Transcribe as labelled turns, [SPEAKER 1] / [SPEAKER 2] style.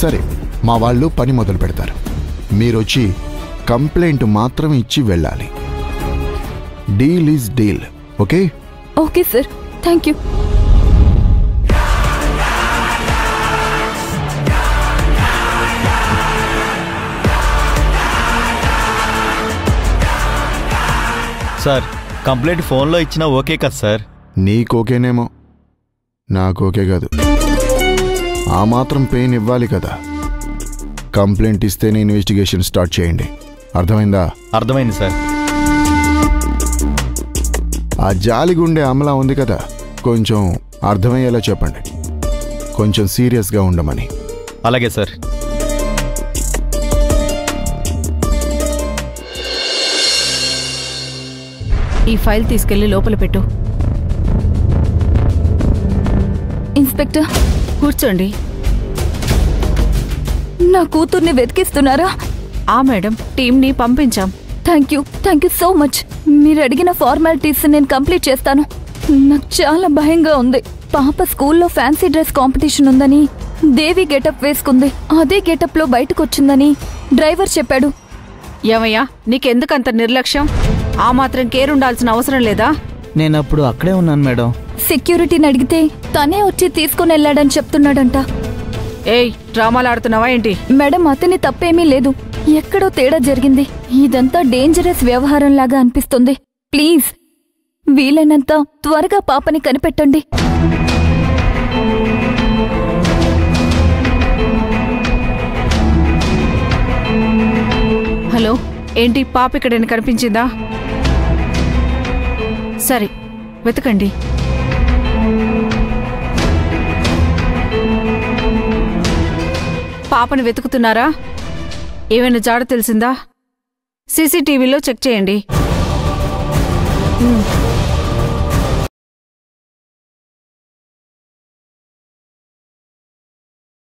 [SPEAKER 1] సరే, మా వాళ్ళు పని మొదలు పెడతారు. మీరొచ్చి కంప్లైంట్ మాత్రం ఇచ్చి వెళ్ళాలి. Deal is deal. Okay?
[SPEAKER 2] Okay sir, thank you.
[SPEAKER 3] Sir, complaint ఫోన్లో ఇచ్చినా ఓకే కదా సార్?
[SPEAKER 1] నీకోకేనేమో, నాకు ఓకే కాదు. ఆ మాత్రం పెయిన్ ఇవ్వాలి కదా. కంప్లైంట్ ఇస్తేనే ఇన్వెస్టిగేషన్ స్టార్ట్ చేయండి. అర్థమైందా?
[SPEAKER 3] అర్థమైంది సార్.
[SPEAKER 1] ఆ జాలిగుండే అమలా ఉంది కదా, కొంచెం అర్థమయ్యేలా చెప్పండి. కొంచెం సీరియస్గా ఉండమని.
[SPEAKER 3] అలాగే సార్.
[SPEAKER 4] ఈ ఫైల్ తీసుకెళ్లి లోపల పెట్టు.
[SPEAKER 2] ఇన్స్పెక్టర్,
[SPEAKER 4] కూర్చోండి.
[SPEAKER 2] నా కూతుర్ని వెతికిస్తున్నారా?
[SPEAKER 4] ఆ మేడం, టీంని పంపించాం.
[SPEAKER 2] Thank you so much. మీరు అడిగిన ఫార్మాలిటీస్ నేను కంప్లీట్ చేస్తాను. నాకు చాలా భయంగా ఉంది. పాప స్కూల్లో ఫ్యాన్సీ డ్రెస్ కాంపిటీషన్ ఉందని దేవి గెటప్ వేసుకుంది. అదే గెటప్ లో బయటకు వచ్చిందని డ్రైవర్ చెప్పాడు.
[SPEAKER 4] ఏమయ్యా, నీకెందుకంత నిర్లక్ష్యం? ఆ మాత్రం కేర్ ఉండాల్సిన అవసరం లేదా?
[SPEAKER 5] నేనప్పుడు అక్కడే ఉన్నాను మేడం.
[SPEAKER 2] సెక్యూరిటీని అడిగితే తనే వచ్చి తీసుకుని వెళ్ళాడని చెప్తున్నాడంట.
[SPEAKER 4] ఏయ్, డ్రామాలు ఆడుతున్నావా ఏంటి?
[SPEAKER 2] మేడం, అతని తప్పేమీ లేదు. ఎక్కడో తేడా జరిగింది. ఇదంతా డేంజరస్ వ్యవహారంలాగా అనిపిస్తుంది. ప్లీజ్, వీలైనంత త్వరగా పాపని కనిపెట్టండి.
[SPEAKER 4] హలో, ఏంటి, పాప ఇక్కడైనా కనిపించిందా? సరే, వెతకండి. పాపని వెతుకుతున్నారా? ఏమైనా జాడ తెలిసిందా? సీసీటీవీలో చెక్ చేయండి.